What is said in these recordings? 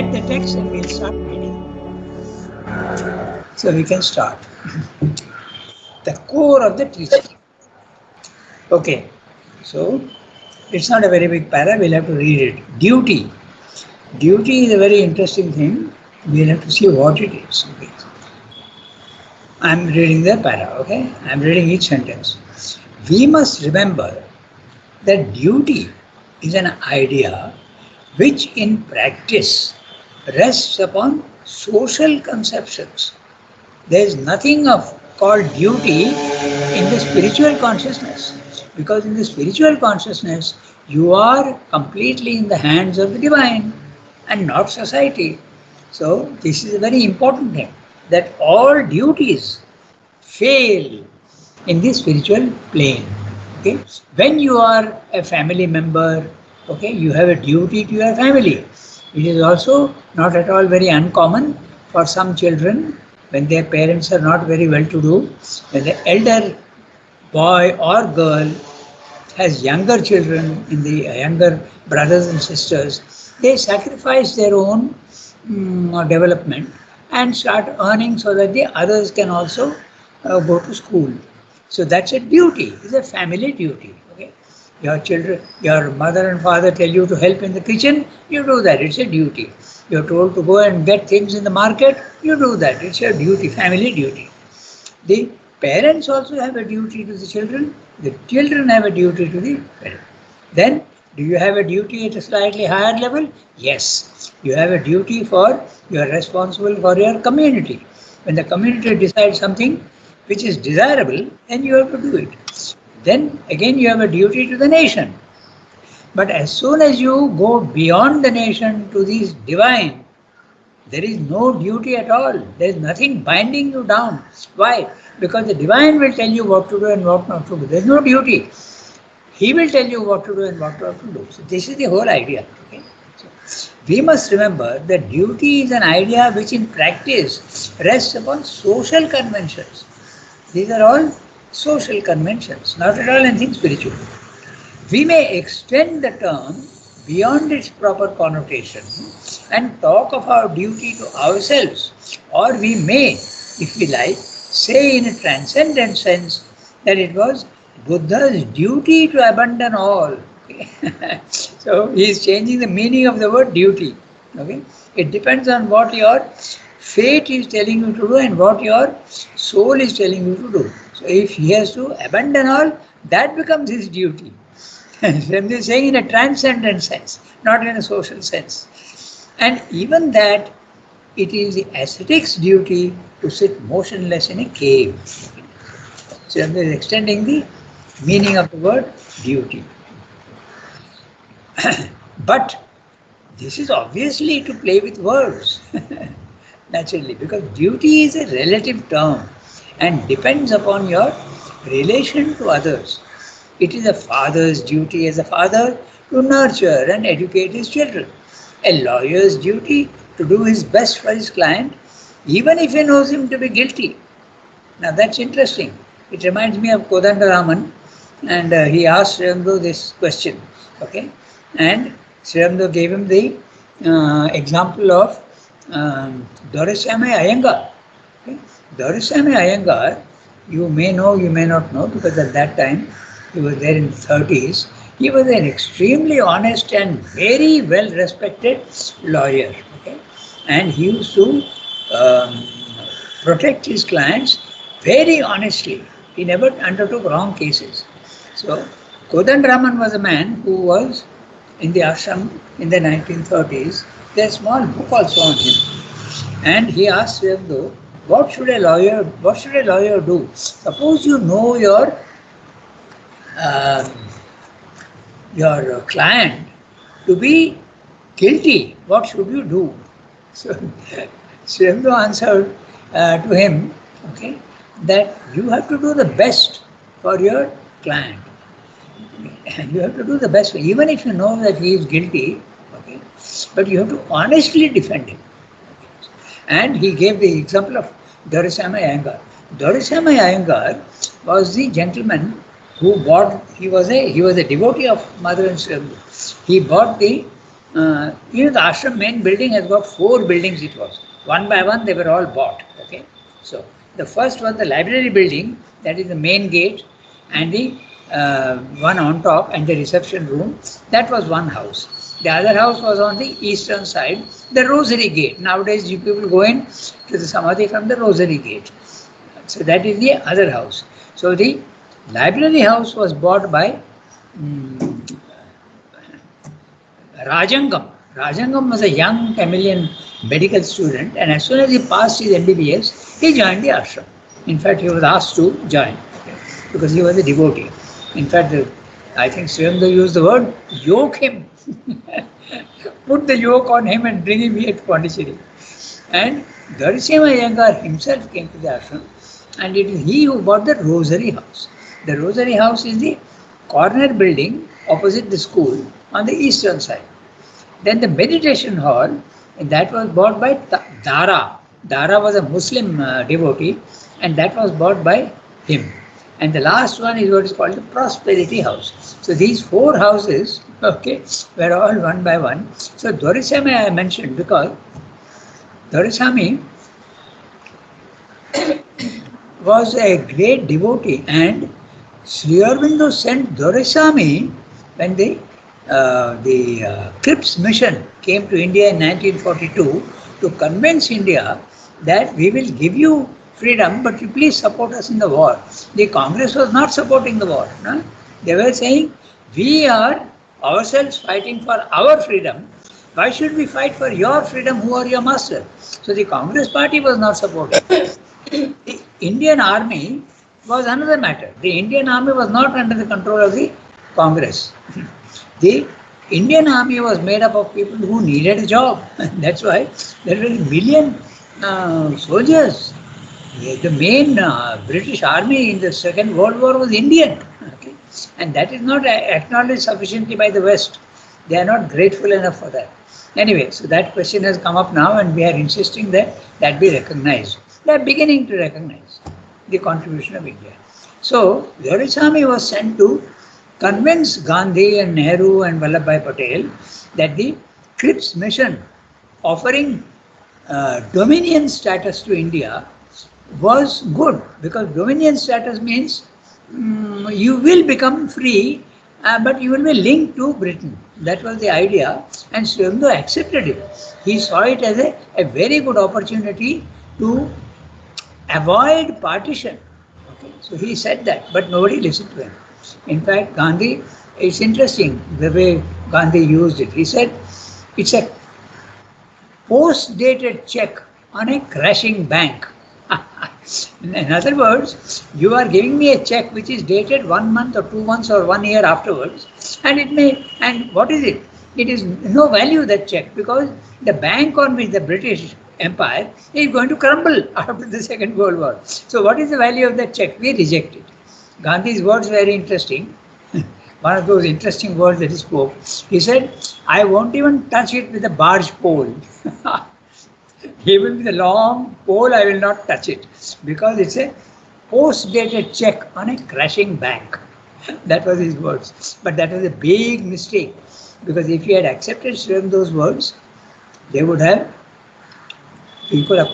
get the text and we'll start reading. So we can start. The core of the teaching. Okay, so it's not a very big para, we'll have to read it. Duty. Duty is a very interesting thing. We'll have to see what it is. Okay. I'm reading the para, okay? I'm reading each sentence. We must remember that duty is an idea which in practice rests upon social conceptions. There is nothing called duty in the spiritual consciousness, because in the spiritual consciousness you are completely in the hands of the divine and not society. So this is a very important thing, that all duties fail in the spiritual plane. Okay, when you are a family member, okay, you have a duty to your family. It is also not at all very uncommon for some children, when their parents are not very well to do, when the elder boy or girl has younger children, in the younger brothers and sisters, they sacrifice their own development and start earning so that the others can also go to school. So that's a duty, it's a family duty. Okay, your children, your mother and father tell you to help in the kitchen, you do that, it's a duty. You're told to go and get things in the market, you do that, it's your duty, family duty. The parents also have a duty to the children, the children have a duty to the parents. Then, do you have a duty at a slightly higher level? Yes, you have a duty you are responsible for your community. When the community decides something which is desirable, then you have to do it. Then again you have a duty to the nation. But as soon as you go beyond the nation to the divine, there is no duty at all. There is nothing binding you down. Why? Because the divine will tell you what to do and what not to do. There is no duty. He will tell you what to do and what not to do. So this is the whole idea. Okay? So we must remember that duty is an idea which in practice rests upon social conventions. These are all social conventions, not at all anything spiritual. We may extend the term beyond its proper connotation and talk of our duty to ourselves, or we may, if we like, say in a transcendent sense that it was Buddha's duty to abandon all. So he is changing the meaning of the word duty. Okay? It depends on what your fate is telling you to do and what your soul is telling you to do. So if he has to abandon all, that becomes his duty. Then they are saying in a transcendent sense, not in a social sense. And even that, it is the ascetic's duty to sit motionless in a cave. So they are extending the meaning of the word duty. But this is obviously to play with words, naturally, because duty is a relative term and depends upon your relation to others. It is a father's duty as a father to nurture and educate his children. A lawyer's duty to do his best for his client, even if he knows him to be guilty. Now that's interesting. It reminds me of Kodandaraman, and he asked Sri Aurobindo this question. Okay, and Sri Aurobindo gave him the example of Doraiswamy Iyengar. Okay? Doraiswamy Iyengar, you may know, you may not know, because at that time he was there in the 30s. He was an extremely honest and very well respected lawyer. Okay? And he used to protect his clients very honestly. He never undertook wrong cases. So Kodandaraman was a man who was in the ashram in the 1930s. There's a small book also on him. And he asked Sri Aurobindo, what should a lawyer do? Suppose you know your client to be guilty, what should you do? So Sri Aurobindo answered to him, okay, that you have to do the best for your client. You have to do the best, even if you know that he is guilty, okay, but you have to honestly defend him. And he gave the example of Doraiswamy Iyengar. Doraiswamy Iyengar was the gentleman who bought, he was a devotee of Mother and Sri Aurobindo. He bought the The ashram main building has got 4 buildings. It was one by one, they were all bought. Okay, so the first was the library building, that is the main gate, and the one on top, and the reception room. That was one house. The other house was on the eastern side, the Rosary Gate. Nowadays, you people go in to the Samadhi from the Rosary Gate. So that is the other house. So the library house was bought by Rajangam. Rajangam was a young Tamilian medical student, and as soon as he passed his MBBS, he joined the ashram. In fact, he was asked to join because he was a devotee. In fact, I think Sriyamda used the word yoke him. Put the yoke on him and bring him here to Pondicherry. And Dharisema Iyengar himself came to the ashram, and it is he who bought the Rosary House. The Rosary House is the corner building opposite the school on the eastern side. Then the meditation hall, that was bought by Dara. Dara was a Muslim devotee, and that was bought by him. And the last one is what is called the Prosperity House. So these 4 houses, okay, were all one by one. So Dorisame I mentioned because Dorisami was a great devotee, and Sri Aurobindo sent Dorisami when the Cripps mission came to India in 1942 to convince India that we will give you freedom, but you please support us in the war. The Congress was not supporting the war. No? They were saying, we are ourselves fighting for our freedom. Why should we fight for your freedom? Who are your master? So the Congress party was not supporting. The Indian army was another matter. The Indian army was not under the control of the Congress. The Indian army was made up of people who needed a job. That's why there were 1 million soldiers. The main British army in the Second World War was Indian. Okay? And that is not acknowledged sufficiently by the West. They are not grateful enough for that. Anyway, so that question has come up now, and we are insisting that that be recognized. They are beginning to recognize the contribution of India. So, Dorisami was sent to convince Gandhi and Nehru and Vallabhbhai Patel that the Cripps mission offering dominion status to India was good, because dominion status means you will become free, but you will be linked to Britain. That was the idea, and Sri Aurobindo accepted it. He saw it as a very good opportunity to avoid partition. Okay? So he said that, but nobody listened to him. In fact, Gandhi, it's interesting the way Gandhi used it. He said, it's a post-dated check on a crashing bank. In other words, you are giving me a check which is dated 1 month or 2 months or 1 year afterwards, and what is it? It is no value, that check, because the bank on which the British Empire is going to crumble after the Second World War. So what is the value of that check? We reject it. Gandhi's words were very interesting. One of those interesting words that he spoke. He said, I won't even touch it with a barge pole. Even with a long pole, I will not touch it, because it's a post-dated check on a crashing bank. That was his words. But that was a big mistake, because if he had accepted those words, people have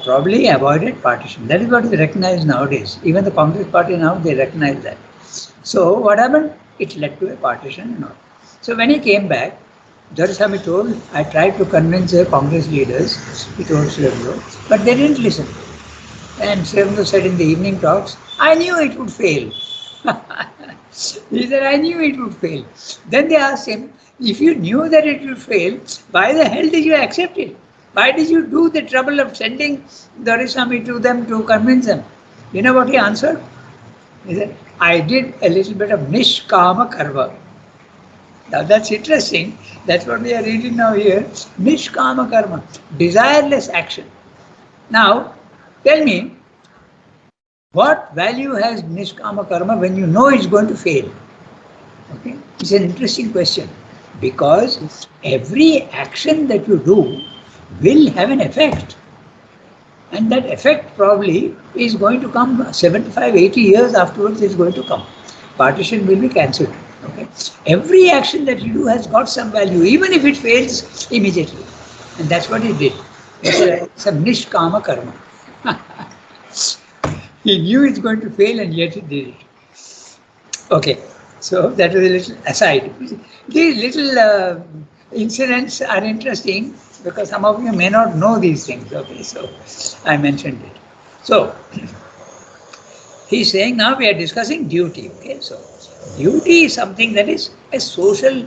probably avoided partition. That is what is recognized nowadays. Even the Congress party now, they recognize that. So what happened? It led to a partition and all. So when he came back, Dorisami told, I tried to convince the Congress leaders, he told Sri Aurobindo, but they didn't listen. And Sri Aurobindo said in the evening talks, I knew it would fail. He said, I knew it would fail. Then they asked him, if you knew that it would fail, why the hell did you accept it? Why did you do the trouble of sending Dorisami to them to convince them? You know what he answered? He said, I did a little bit of Nishkama Karma. Now that's interesting. That's what we are reading now here. Nishkama Karma, desireless action. Now, tell me, what value has Nishkama Karma when you know it's going to fail? Okay, it's an interesting question, because every action that you do will have an effect. And that effect probably is going to come 75, 80 years afterwards, is going to come. Partition will be cancelled. Okay? Every action that you do has got some value, even if it fails immediately. And that's what he did. It's a nishkama karma. He knew it's going to fail and yet he did it. Okay, so that was a little aside. These little incidents are interesting because some of you may not know these things. Okay, so I mentioned it. So he's saying now we are discussing duty. Okay, so duty is something that is a social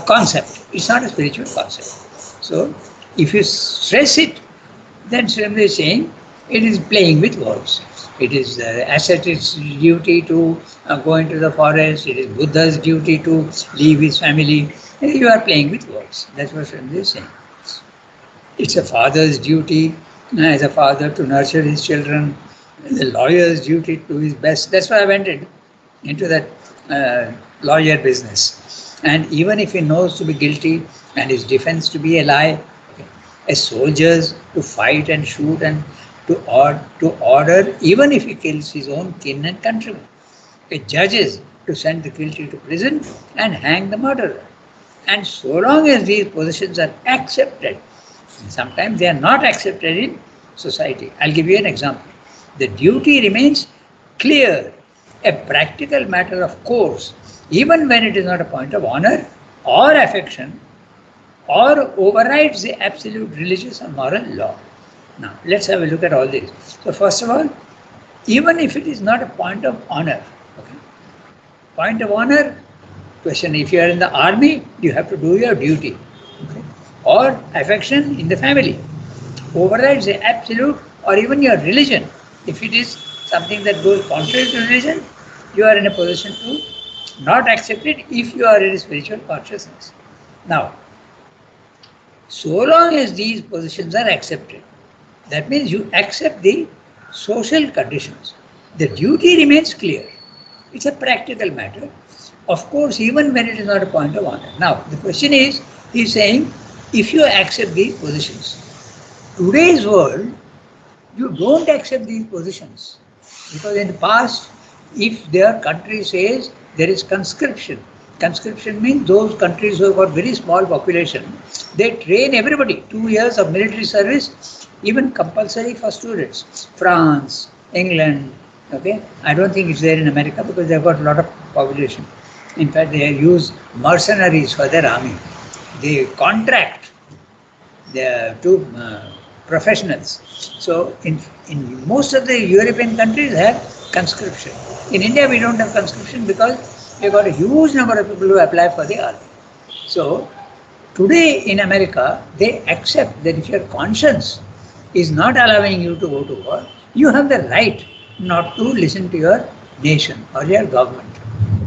concept. It's not a spiritual concept. So if you stress it, then Srimad is saying it is playing with words. It is ascet's duty to go into the forest. It is Buddha's duty to leave his family. You are playing with words. That's what Srimad is saying. It's a father's duty as a father to nurture his children. The lawyer's duty to his best. That's why I went into that lawyer business. And even if he knows to be guilty and his defense to be a lie, a soldier's to fight and shoot and to order, even if he kills his own kin and countrymen. A judge's to send the guilty to prison and hang the murderer. And so long as these positions are accepted, sometimes they are not accepted in society. I'll give you an example. The duty remains clear, a practical matter of course, even when it is not a point of honor or affection, or overrides the absolute religious or moral law. Now, let's have a look at all this. So, first of all, even if it is not a point of honor, okay? Point of honor, question, if you are in the army, you have to do your duty. Okay? Or affection in the family. Overrides the absolute or even your religion. If it is something that goes contrary to religion, you are in a position to not accept it if you are in a spiritual consciousness. Now, so long as these positions are accepted, that means you accept the social conditions. The duty remains clear. It's a practical matter. Of course, even when it is not a point of honor. Now, the question is, he's saying, if you accept these positions, today's world, you don't accept these positions. Because in the past, if their country says there is conscription, conscription means those countries who have got very small population, they train everybody, 2 years of military service, even compulsory for students. France, England, okay. I don't think it's there in America because they've got a lot of population. In fact, they use mercenaries for their army. They contract to professionals. So in most of the European countries have conscription. In India, we don't have conscription because we've got a huge number of people who apply for the army. So today in America, they accept that if your conscience is not allowing you to go to war, you have the right not to listen to your nation or your government.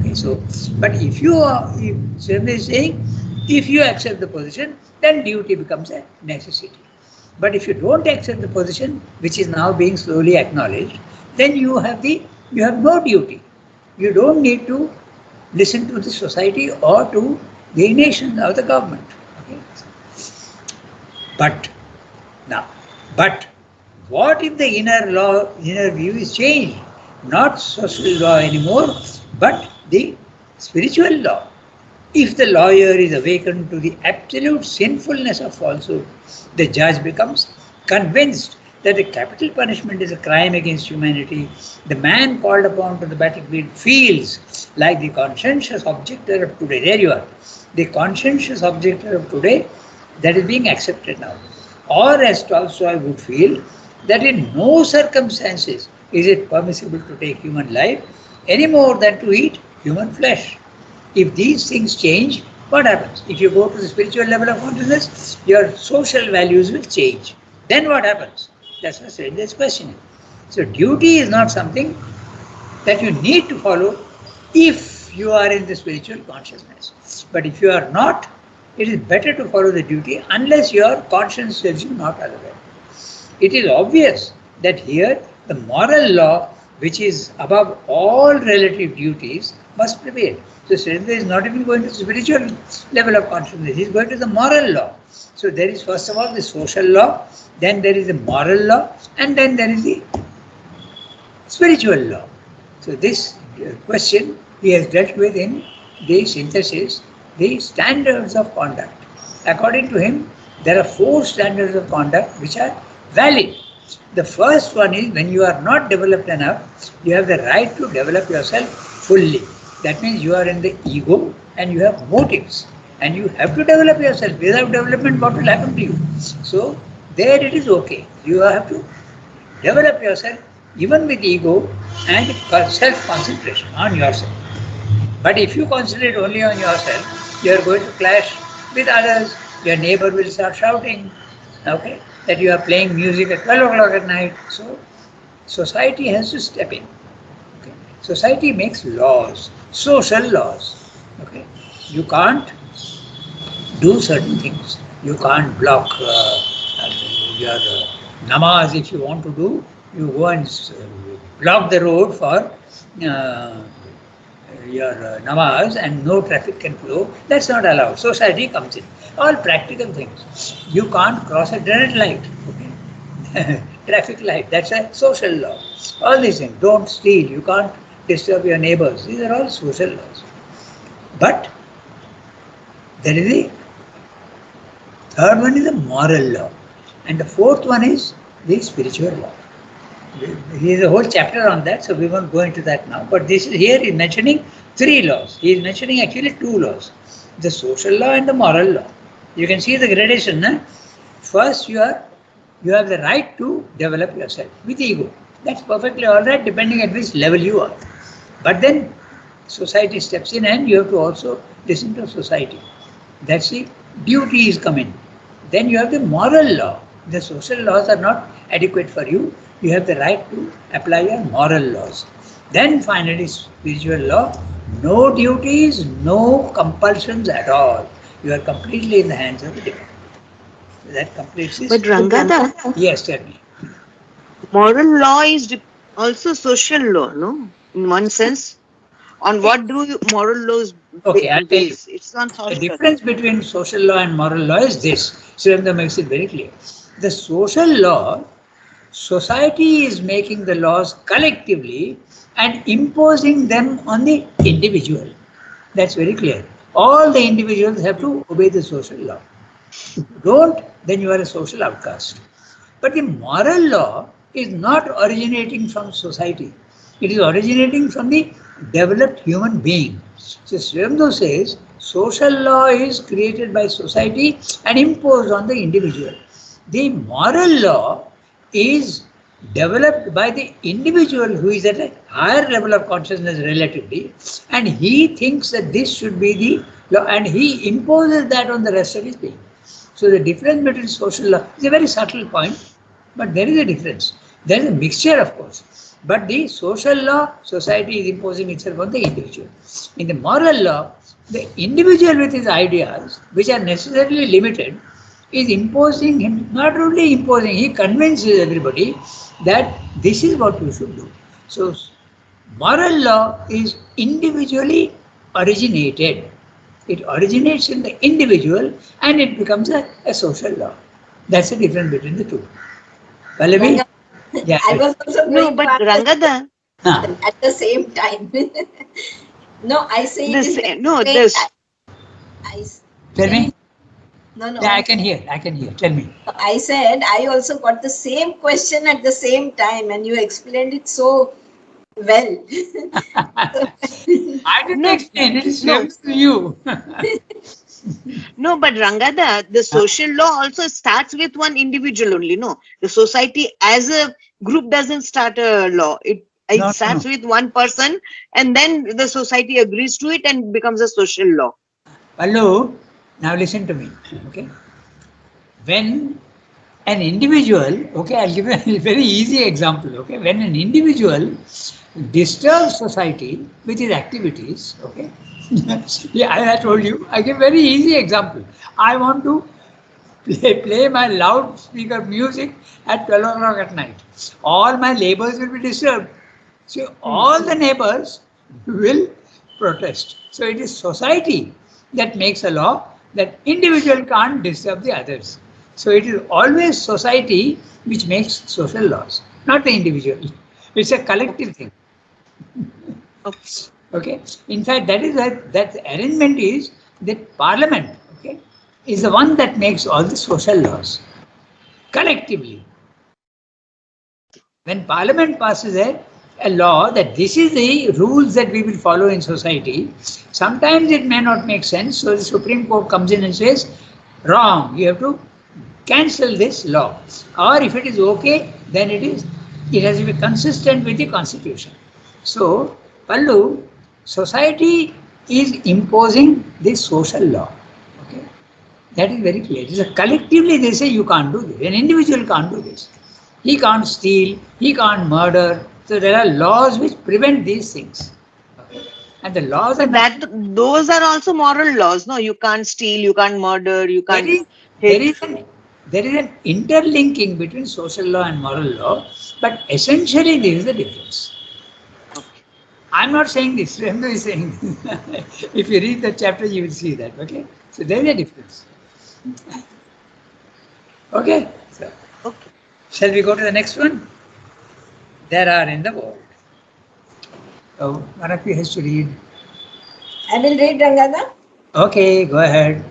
Okay, so, but if you are, is saying, if you accept the position, then duty becomes a necessity. But if you don't accept the position, which is now being slowly acknowledged, then you have no duty. You don't need to listen to the society or to the nation or the government. Okay? But what if the inner view is changed? Not social law anymore, but the spiritual law. If the lawyer is awakened to the absolute sinfulness of falsehood, the judge becomes convinced that the capital punishment is a crime against humanity. The man called upon to the battlefield feels like the conscientious objector of today. There you are. The conscientious objector of today that is being accepted now. Or as Tolstoy would feel, that in no circumstances is it permissible to take human life any more than to eat human flesh. If these things change, what happens? If you go to the spiritual level of consciousness, your social values will change. Then what happens? That's what Srenda is questioning. So duty is not something that you need to follow if you are in the spiritual consciousness. But if you are not, it is better to follow the duty unless your conscience tells you not otherwise. It is obvious that here the moral law, which is above all relative duties, must prevail. So Srenda is not even going to the spiritual level of consciousness, he is going to the moral law. So there is first of all the social law, then there is the moral law, and then there is the spiritual law. So this question he has dealt with in the synthesis, the standards of conduct. According to him, there are 4 standards of conduct which are valid. The first one is when you are not developed enough, you have the right to develop yourself fully. That means you are in the ego and you have motives and you have to develop yourself. Without development, what will happen to you? So, there it is okay. You have to develop yourself even with ego and self concentration on yourself. But if you concentrate only on yourself, you are going to clash with others. Your neighbor will start shouting, okay, that you are playing music at 12 o'clock at night. So, society has to step in. Okay. Society makes laws, social laws. Okay. You can't do certain things. You can't block your namaz if you want to do. You go and block the road for your namaz and no traffic can flow. That's not allowed. Society comes in. All practical things. You can't cross a red light. Okay? Traffic light. That's a social law. All these things. Don't steal. You can't disturb your neighbors. These are all social laws. But there is the third one is the moral law. And the fourth one is the spiritual law. He has a whole chapter on that, so we won't go into that now. But this is here he is mentioning 3 laws. He is mentioning actually 2 laws. The social law and the moral law. You can see the gradation. Nah? First you have the right to develop yourself with ego. That's perfectly alright depending at which level you are. But then society steps in and you have to also listen to society. That's the duty is coming. Then you have the moral law. The social laws are not adequate for you. You have the right to apply your moral laws. Then finally spiritual law. No duties, no compulsions at all. You are completely in the hands of the divine. That completes this. But Rangada, Yes, tell me. moral law is also social law, no? In one sense. On what do moral laws Okay, I'll tell you. base? It's on The social. difference between social law and moral law is this. Sriranga makes it very clear. The social law, society is making the laws collectively and imposing them on the individual. That's very clear. All the individuals have to obey the social law. If you don't, then you are a social outcast. But the moral law is not originating from society. It is originating from the developed human being. So Sriranga says social law is created by society and imposed on the individual. The moral law is developed by the individual who is at a higher level of consciousness relatively, and he thinks that this should be the law and he imposes that on the rest of his being. So the difference between social law is a very subtle point, but there is a difference. There is a mixture, of course. But the social law, society is imposing itself on the individual. In the moral law, the individual with his ideas, which are necessarily limited, is imposing him, not only imposing, he convinces everybody that this is what you should do. So, moral law is individually originated. It originates in the individual and it becomes a social law. That's the difference between the two. Pallavi? Yeah. I was also No, going but to ask Rangada, at the same time. No, I say it is no, very this. I, Tell me. no, no. Yeah, I can hear. Tell me. I said I also got the same question at the same time, and you explained it so well. I didn't No, explain. It is no. to you. No, but Rangada, the social law also starts with one individual only. No, the society as a group doesn't start a law. It starts with one person, and then the society agrees to it and becomes a social law. Pallu, now listen to me. Okay. When an individual, okay, I'll give a very easy example. Okay, when an individual disturbs society with his activities, okay. Yeah, I told you. I give very easy example. I want to play my loudspeaker music at 12 o'clock at night. All my neighbors will be disturbed. So all the neighbors will protest. So it is society that makes a law that individual can't disturb the others. So it is always society which makes social laws, not the individual. It's a collective thing. Okay. In fact, that is that arrangement is that Parliament, okay, is the one that makes all the social laws collectively. When Parliament passes a law that this is the rules that we will follow in society, sometimes it may not make sense. So the Supreme Court comes in and says, wrong, you have to cancel this law. Or if it is okay, then it has to be consistent with the Constitution. So, Pallu, society is imposing this social law. Okay, that is very clear. So collectively they say you can't do this. An individual can't do this. He can't steal, he can't murder. So there are laws which prevent these things. Okay. And the laws are But that those are also moral laws. No, you can't steal, you can't murder, you there can't is there hit. is an there is an interlinking between social law and moral law, but essentially there is a difference. Okay. I'm not saying this, Remdo is saying this. If you read the chapter, you will see that. Okay? So there is a difference. Okay? So, Okay. shall we go to the next one? There are in the world. So, one of you has to read. I will read, Rangana. Okay, go ahead.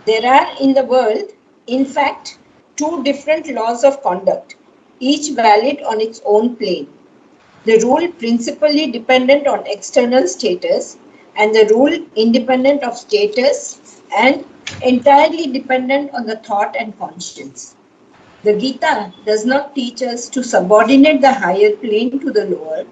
There are in the world, in fact, two different laws of conduct, each valid on its own plane. The rule principally dependent on external status, and the rule independent of status and entirely dependent on the thought and conscience. The Gita does not teach us to subordinate the higher plane to the lower.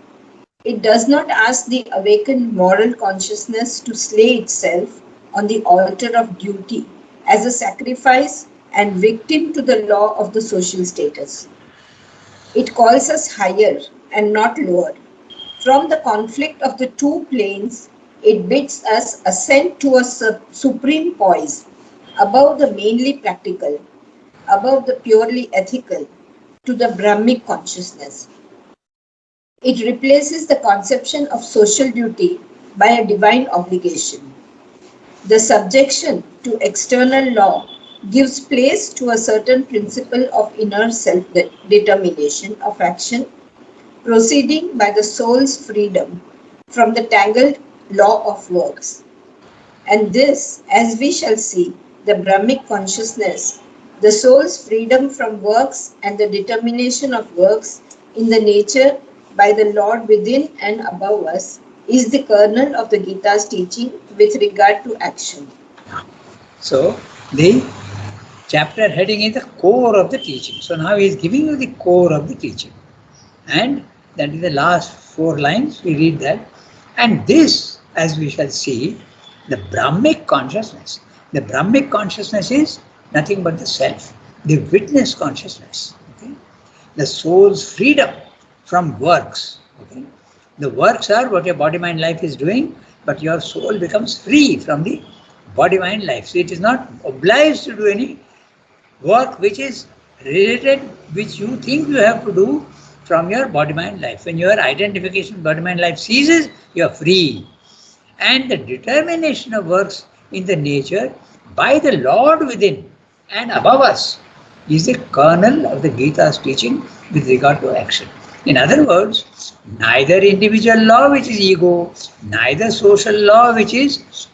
It does not ask the awakened moral consciousness to slay itself on the altar of duty as a sacrifice and victim to the law of the social status. It calls us higher and not lower. From the conflict of the two planes, it bids us ascend to a supreme poise above the mainly practical, above the purely ethical, to the Brahmic consciousness. It replaces the conception of social duty by a divine obligation. The subjection to external law gives place to a certain principle of inner self-determination of action, proceeding by the soul's freedom from the tangled law of works. And this, as we shall see, the Brahmic consciousness, the soul's freedom from works and the determination of works in the nature by the Lord within and above us, is the kernel of the Gita's teaching with regard to action. So, the chapter heading is the core of the teaching. So, now he is giving you the core of the teaching. And that is the last 4 lines. We read that. And this, as we shall see, the Brahmic consciousness. The Brahmic consciousness is nothing but the self, the witness consciousness. Okay? The soul's freedom from works. Okay? The works are what your body, mind, life is doing, but your soul becomes free from the body, mind, life. So it is not obliged to do any work which is related, which you think you have to do from your body, mind, life. When your identification body, mind, life ceases, you are free. And the determination of works in the nature by the Lord within and above us is the kernel of the Gita's teaching with regard to action. In other words, neither individual law, which is ego, neither social law, which is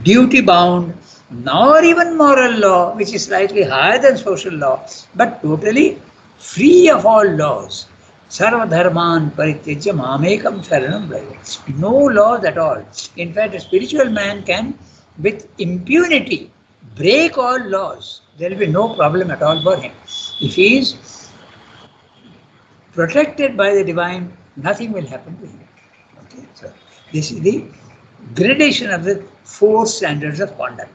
duty bound, nor even moral law, which is slightly higher than social law, but totally free of all laws. Sarva dharman parityajya mamekam sharanam braja. No laws at all. In fact, a spiritual man can, with impunity, break all laws. There will be no problem at all for him. If he is protected by the divine, nothing will happen to him. Okay, so this is the gradation of the 4 standards of conduct.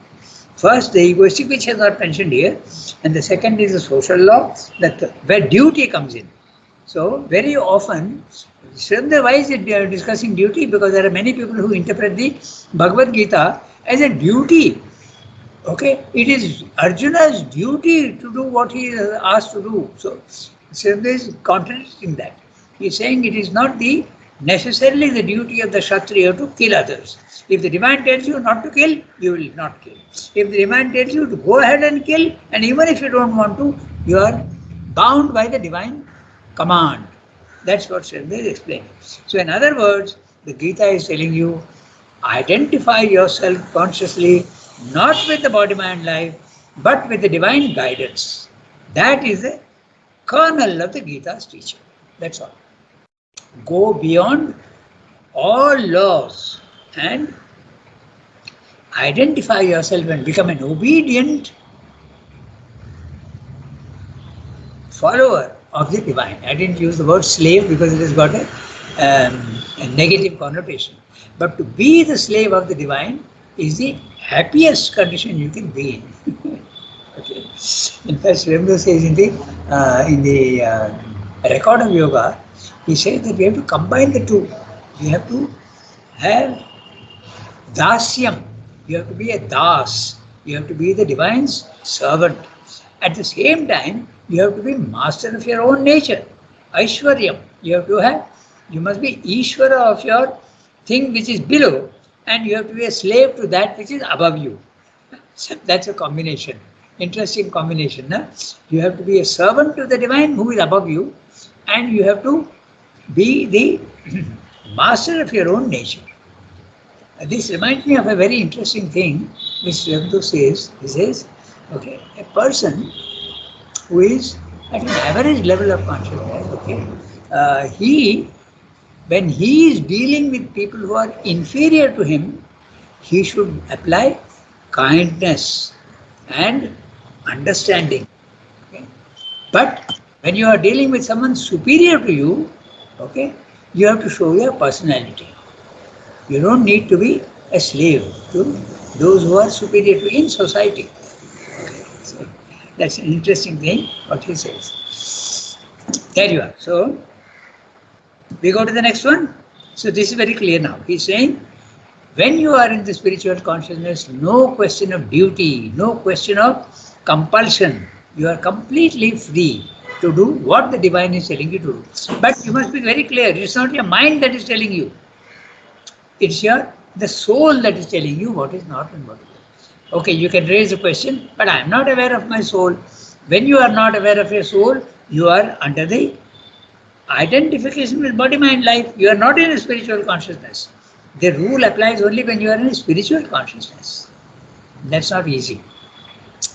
First, the egoistic, which has not mentioned here, and the second is the social law, that where duty comes in. So, very often, why is it discussing duty? Because there are many people who interpret the Bhagavad Gita as a duty. Okay, it is Arjuna's duty to do what he is asked to do. So, Sridhar is contradicting that. He is saying it is not necessarily the duty of the Kshatriya to kill others. If the divine tells you not to kill, you will not kill. If the divine tells you to go ahead and kill, and even if you don't want to, you are bound by the divine command. That's what Srila is explaining. So in other words, the Gita is telling you, identify yourself consciously, not with the body, mind, life, but with the divine guidance. That is the kernel of the Gita's teaching. That's all. Go beyond all laws and identify yourself and become an obedient follower of the divine. I didn't use the word slave because it has got a negative connotation. But to be the slave of the divine is the happiest condition you can be in. Okay. In fact, Srimdo says in the record of yoga, he says that we have to combine the two. We have to have dasyam. You have to be a das. You have to be the divine's servant. At the same time, you have to be master of your own nature. Aishwaryam. You must be Ishvara of your thing which is below, and you have to be a slave to that which is above you. That's a combination. Interesting combination. No? You have to be a servant to the divine who is above you, and you have to be the master of your own nature. This reminds me of a very interesting thing which Srimdo says. He says, okay, a person who is at an average level of consciousness, okay, when he is dealing with people who are inferior to him, he should apply kindness and understanding. Okay? But when you are dealing with someone superior to you, okay, you have to show your personality. You don't need to be a slave to those who are superior to in society. Okay. So that's an interesting thing what he says. There you are. So we go to the next one. So this is very clear now. He's saying, when you are in the spiritual consciousness, no question of duty, no question of compulsion. You are completely free to do what the divine is telling you to do. But you must be very clear. It's not your mind that is telling you. It's the soul that is telling you what is not and what is not. Okay, you can raise a question, but I am not aware of my soul. When you are not aware of your soul, you are under the identification with body, mind, life. You are not in a spiritual consciousness. The rule applies only when you are in a spiritual consciousness. That's not easy.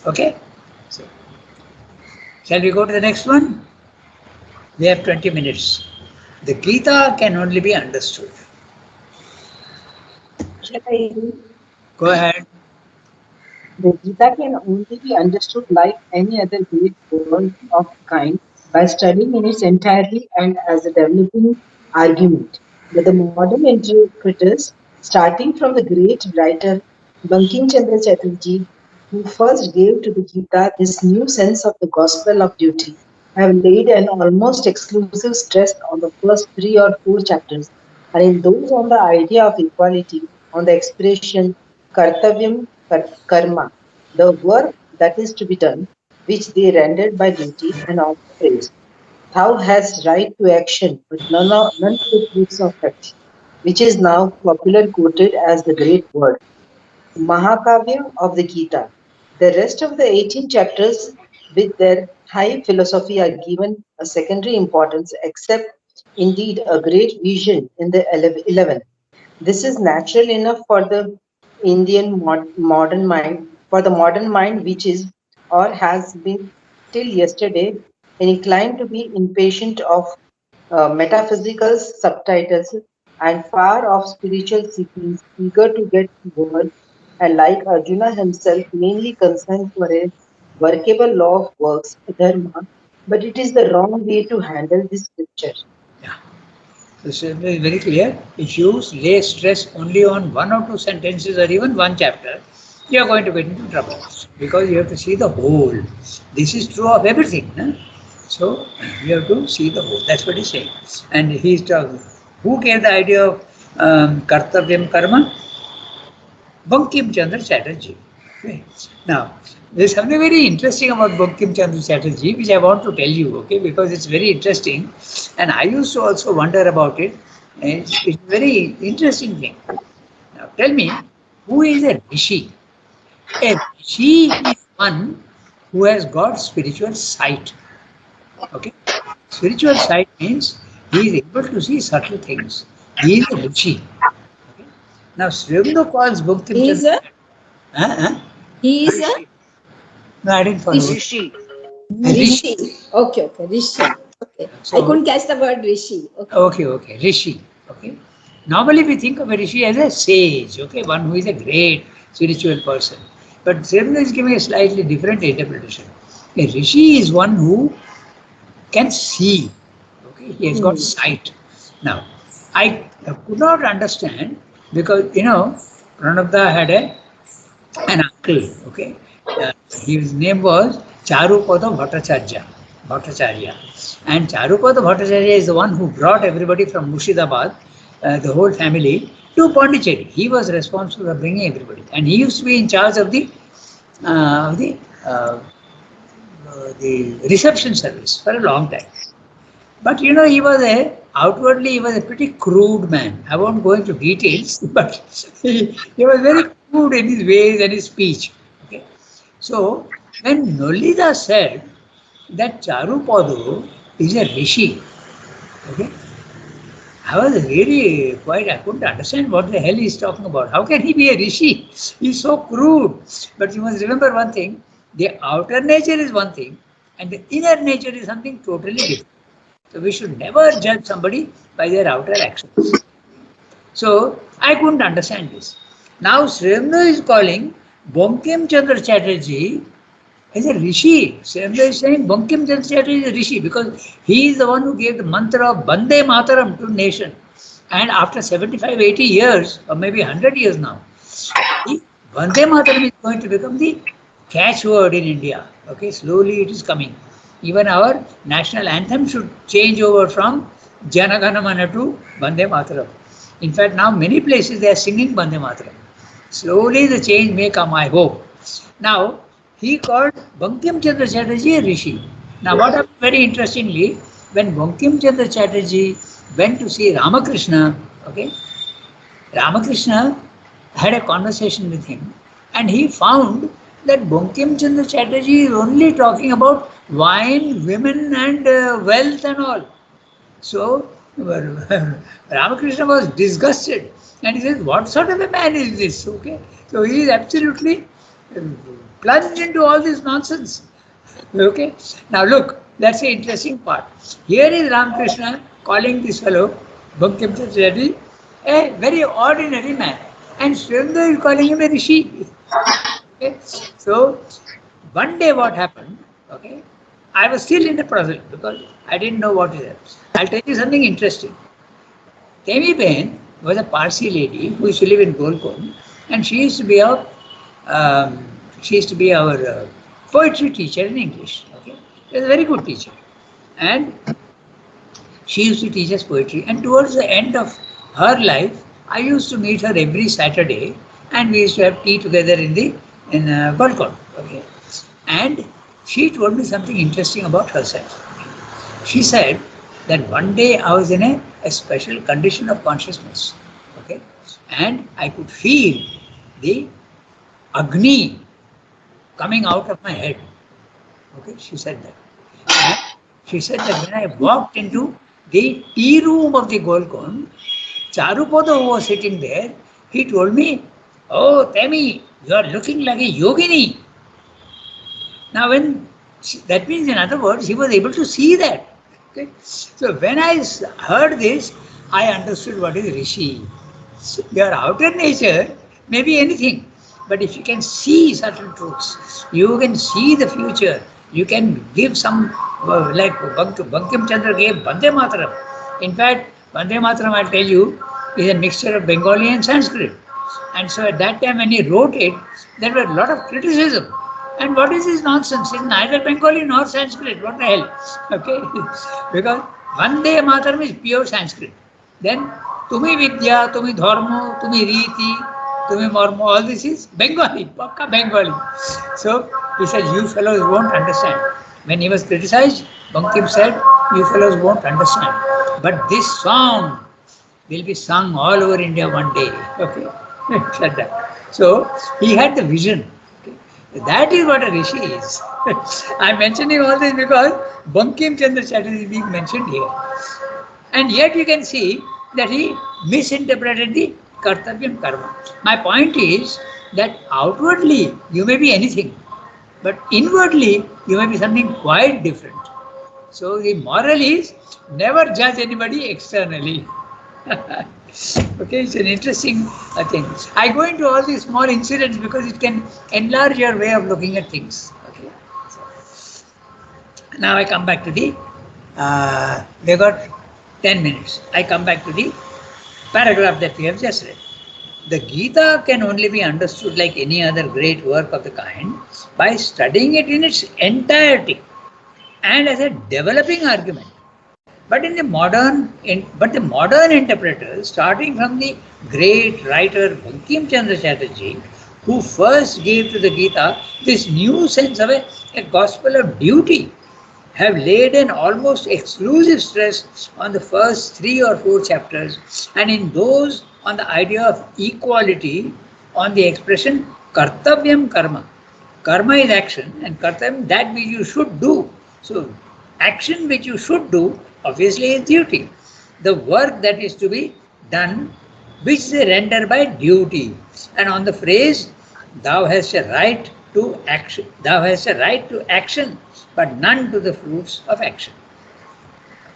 Okay? So, shall we go to the next one? We have 20 minutes. The Gita can only be understood. Shall I read? Go ahead. The Gita can only be understood like any other great work of kind by studying in its entirety and as a developing argument. But the modern interpreters, starting from the great writer Bankim Chandra Chatterjee, who first gave to the Gita this new sense of the gospel of duty, have laid an almost exclusive stress on the first 3 or 4 chapters, and in those on the idea of equality, on the expression kartavyam karma, the work that is to be done, which they rendered by duty, and also praise. Thou hast right to action, but none of the fruits of touch, which is now popular quoted as the great word. Mahakavya of the Gita. The rest of the 18 chapters, with their high philosophy, are given a secondary importance, except indeed a great vision in the 11. This is natural enough for the Indian modern mind, for the modern mind, which is or has been till yesterday inclined to be impatient of metaphysical subtitles and far off spiritual seekings, eager to get word, and like Arjuna himself, mainly concerned for a workable law of works, dharma, but it is the wrong way to handle this scripture. Yeah. So Srimad is very clear. If you lay stress only on 1 or 2 sentences or even one chapter, you are going to get into trouble because you have to see the whole. This is true of everything. No? So you have to see the whole. That's what he's saying. And he's talking. Who gave the idea of kartavyam karma? Bankim Chandra Chatterjee. Okay. Now, there's something very interesting about Bankim Chandra Chatterjee, which I want to tell you, okay, because it's very interesting. And I used to also wonder about it. And it's a very interesting thing. Now, tell me, who is a rishi? A rishi is one who has got spiritual sight. Okay? Spiritual sight means He is able to see subtle things. He is a Rishi. Okay? Now, Sri Aurobindo calls Bankim He is Chandra. a Huh? he is a Rishi. No, I didn't follow. Rishi. Rishi. A Rishi. Rishi. Okay, Rishi. Okay. I So, couldn't catch the word Rishi. Okay. okay, Rishi. Okay. Normally we think of a Rishi as a sage, okay, one who is a great spiritual person. But Sri Aurobindo is giving a slightly different interpretation. A Rishi is one who can see. Okay, he has got sight. Now, I could not understand because Pranabda had an uncle. Okay, his name was Charupada Bhattacharya, and Charupada Bhattacharya is the one who brought everybody from Murshidabad, the whole family, to Pondicherry. He was responsible for bringing everybody, and he used to be in charge of uh, of the uh, the reception service for a long time. But he was a pretty crude man. I won't go into details, but he was very crude in his ways and his speech. Okay. So when Nolita said that Charupada is a rishi, okay, I was really I couldn't understand what the hell he's talking about. How can he be a rishi? He's so crude. But you must remember one thing, the outer nature is one thing, and the inner nature is something totally different. So we should never judge somebody by their outer actions. So I couldn't understand this. Now Sremno is calling Bankim Chandra Chatterjee as a rishi. Sremno is saying Bankim Chandra Chatterjee is a rishi because he is the one who gave the mantra of Bande Mataram to nation. And after 75, 80 years, or maybe 100 years now, Vande Mataram is going to become the catchword in India. Okay, slowly it is coming. Even our national anthem should change over from Jana Gana Mana to Vande Mataram. In fact, now many places they are singing Vande Mataram. Slowly the change may come, I hope. Now, he called Bankim Chandra Chatterjee a rishi. Now, what happened very interestingly, when Bankim Chandra Chatterjee went to see Ramakrishna, okay, Ramakrishna had a conversation with him and he found that Bankim Chandra Chatterjee is only talking about wine, women, and wealth and all. So Ramakrishna was disgusted and he says, what sort of a man is this? Okay. So he is absolutely plunged into all this nonsense. Okay. Now look, that's the interesting part. Here is Ramakrishna calling this fellow, Bankim Chatterjee, a very ordinary man. And Srindra is calling him a rishi. Okay. So one day what happened, okay, I was still in the process because I didn't know what is it. I'll tell you something interesting. Temi Ben was a Parsi lady who used to live in Golkon, and she used to be our poetry teacher in English. Okay, she was a very good teacher, and she used to teach us poetry. And towards the end of her life, I used to meet her every Saturday, and we used to have tea together in Golkon. Okay, and she told me something interesting about herself. She said that one day I was in a special condition of consciousness, okay, and I could feel the Agni coming out of my head. Okay, she said that. And she said that when I walked into the tea room of the Golkon, Charupada, who was sitting there, he told me, "Oh, Temi, you are looking like a yogini." Now, that means, in other words, he was able to see that. Okay? So, when I heard this, I understood what is Rishi. So your outer nature may be anything, but if you can see certain truths, you can see the future, you can give some, like Bankim Chandra gave Bande Mataram. In fact, Bande Mataram, I'll tell you, is a mixture of Bengali and Sanskrit. And so at that time when he wrote it, there were a lot of criticism. And what is this nonsense? It's neither Bengali nor Sanskrit. What the hell? Okay? Because Vande Mataram is pure Sanskrit. Then Tumi Vidya, Tumi Dharma, Tumi Riti, Tumi Marma, all this is Bengali, Pakka Bengali. So he said, you fellows won't understand. When he was criticized, Bankim said, you fellows won't understand. But this song will be sung all over India one day. Okay? Said that. So he had the vision. Okay? That is what a rishi is. I'm mentioning all this because Bankim Chandra Chatterjee is being mentioned here. And yet you can see that he misinterpreted the kartavyam karma. My point is that outwardly you may be anything, but inwardly you may be something quite different. So the moral is never judge anybody externally. Okay, it's an interesting thing. I go into all these small incidents because it can enlarge your way of looking at things. Okay. So, now I come back to the. We got 10 minutes. I come back to the paragraph that we have just read. The Gita can only be understood like any other great work of the kind by studying it in its entirety and as a developing argument. But the modern interpreters, starting from the great writer Bankim Chandra Chatterjee, who first gave to the Gita this new sense of a gospel of duty, have laid an almost exclusive stress on the first 3 or 4 chapters, and in those on the idea of equality, on the expression kartavyam karma. Karma is action, and kartavyam that which you should do. So, action which you should do obviously is duty. The work that is to be done, which they render by duty. And on the phrase, thou hast a right to action, thou hast a right to action, but none to the fruits of action.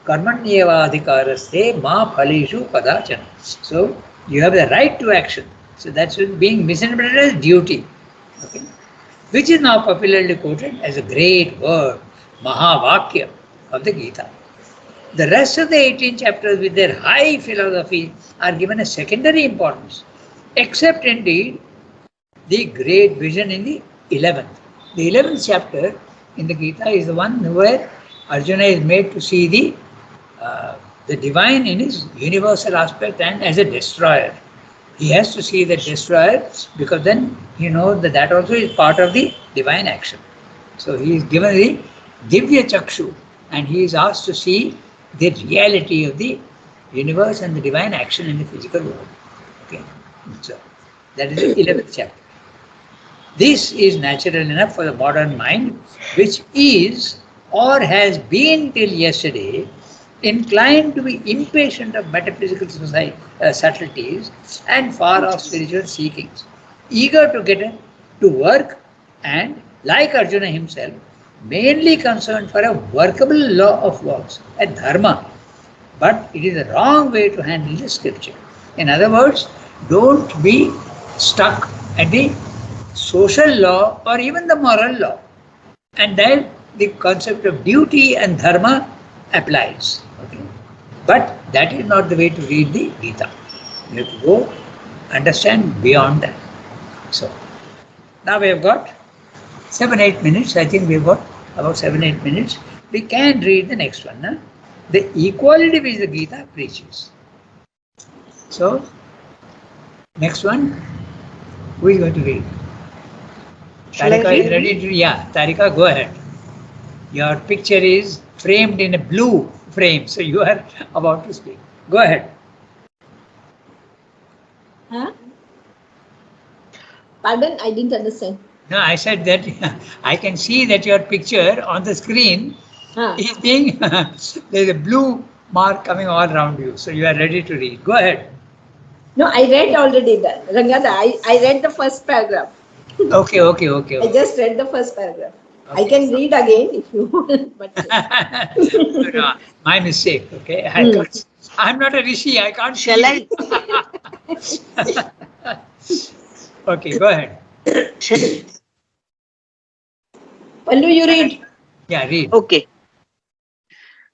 Karmanyevadhikaraste ma phaleshu kadachana. So you have the right to action. So that's being misinterpreted as duty. Okay. Which is now popularly quoted as a great word, Mahavakya of the Gita. The rest of the 18 chapters with their high philosophy are given a secondary importance, except indeed the great vision in the 11th. The 11th chapter in the Gita is the one where Arjuna is made to see the divine in his universal aspect and as a destroyer. He has to see the destroyer because then he knows that that also is part of the divine action. So he is given the Divya Chakshu and he is asked to see the reality of the universe and the divine action in the physical world. Okay, so that is the 11th chapter. This is natural enough for the modern mind, which is or has been till yesterday inclined to be impatient of metaphysical subtleties and far off spiritual seekings, eager to get to work and, like Arjuna himself, mainly concerned for a workable law of works, a dharma. But it is a wrong way to handle the scripture. In other words, don't be stuck at the social law or even the moral law. And then the concept of duty and dharma applies. Okay? But that is not the way to read the Gita. You have to go understand beyond that. So, now we have got 7-8 minutes. I think we have got about 7-8 minutes. We can read the next one. Huh? The equality which the Gita preaches. So, next one, who is going to read? Tarika is ready to, yeah, Tarika, go ahead. Your picture is framed in a blue frame, so you are about to speak. Go ahead. Huh? Pardon, I didn't understand. No, I said that I can see that your picture on the screen is being, there's a blue mark coming all around you, so you are ready to read. Go ahead. No, I read already that. Ranganath, I read the first paragraph. Okay. I just read the first paragraph. Okay. I can read again if you want. But no, my mistake. Okay, I'm not a rishi. I can't. Shall I? Okay, go ahead. Pallu, you read. Yeah, read. Okay.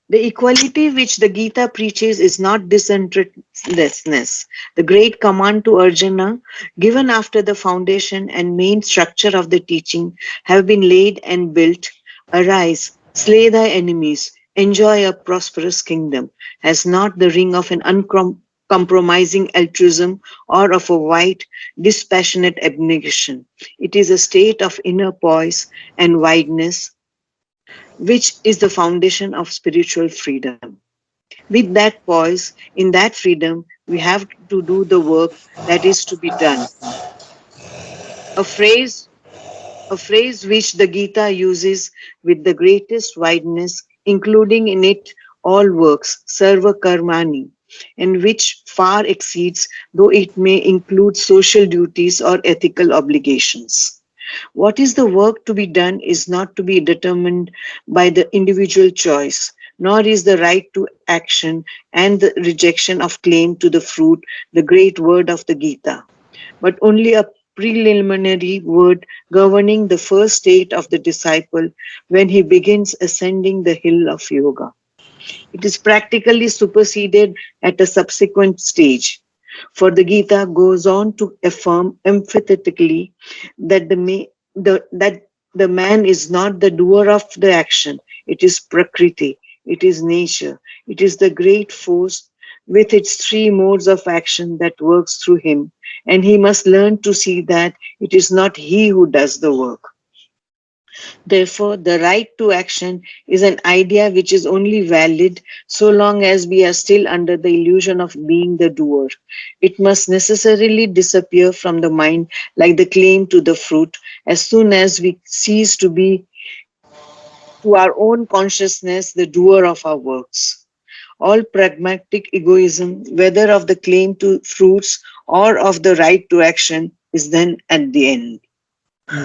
The equality which the Gita preaches is not disinterestedness. The great command to Arjuna, given after the foundation and main structure of the teaching have been laid and built, arise, slay thy enemies, enjoy a prosperous kingdom, has not the ring of an uncompromising altruism or of a white, dispassionate abnegation. It is a state of inner poise and wideness, which is the foundation of spiritual freedom. With that poise, in that freedom, we have to do the work that is to be done. A phrase which the Gita uses with the greatest wideness, including in it all works, sarva karmani, and which far exceeds, though it may include social duties or ethical obligations. What is the work to be done is not to be determined by the individual choice, nor is the right to action and the rejection of claim to the fruit the great word of the Gita, but only a preliminary word governing the first state of the disciple when he begins ascending the hill of yoga. It is practically superseded at a subsequent stage. For the Gita goes on to affirm emphatically that that the man is not the doer of the action, it is Prakriti, it is nature, it is the great force with its three modes of action that works through him, and he must learn to see that it is not he who does the work. Therefore, the right to action is an idea which is only valid so long as we are still under the illusion of being the doer. It must necessarily disappear from the mind like the claim to the fruit as soon as we cease to be to our own consciousness the doer of our works. All pragmatic egoism, whether of the claim to fruits or of the right to action, is then at the end,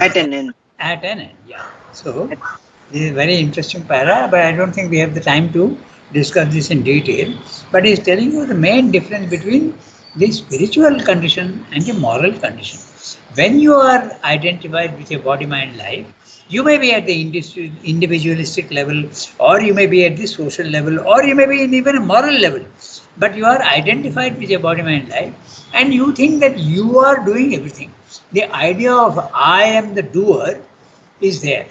at an end. At an end, yeah. So, this is a very interesting para, but I don't think we have the time to discuss this in detail. But he's telling you the main difference between the spiritual condition and the moral condition. When you are identified with your body, mind, life, you may be at the individualistic level, or you may be at the social level, or you may be in even a moral level. But you are identified with your body, mind, life, and you think that you are doing everything. The idea of I am the doer is there.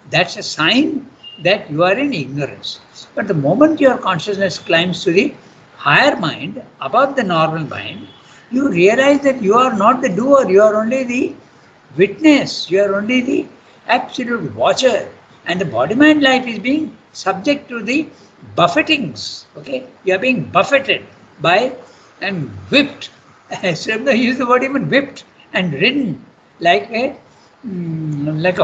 That's a sign that you are in ignorance. But the moment your consciousness climbs to the higher mind, above the normal mind, you realize that you are not the doer, you are only the witness, you are only the absolute watcher. And the body mind life is being subject to the buffetings. Okay? You are being buffeted by and whipped. So I use the word even whipped and ridden like a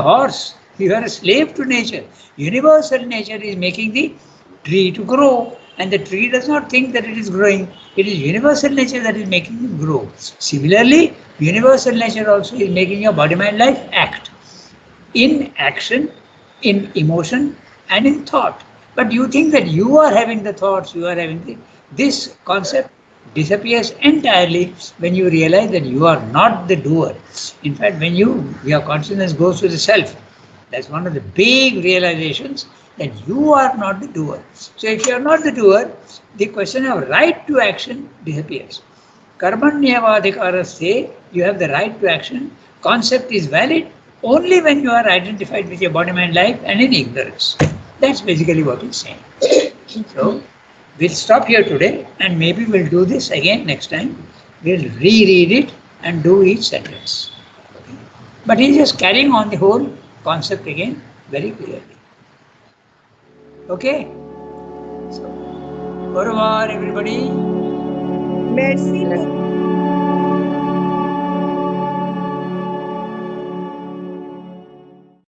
horse. You are a slave to nature. Universal nature is making the tree to grow, and the tree does not think that it is growing. It is universal nature that is making it grow. Similarly, universal nature also is making your body mind life act in action, in emotion, and in thought. But you think that you are having the thoughts, you are having this concept disappears entirely when you realize that you are not the doer. In fact, when your consciousness goes to the self, that's one of the big realizations that you are not the doer. So if you are not the doer, the question of right to action disappears. Karmanyavadhikara say you have the right to action. Concept is valid only when you are identified with your body, mind, life and in ignorance. That's basically what he's saying. So we'll stop here today and maybe we'll do this again next time. We'll reread it and do each sentence. Okay. But he's just carrying on the whole concept again very clearly. Okay? So, au revoir everybody. Merci beaucoup.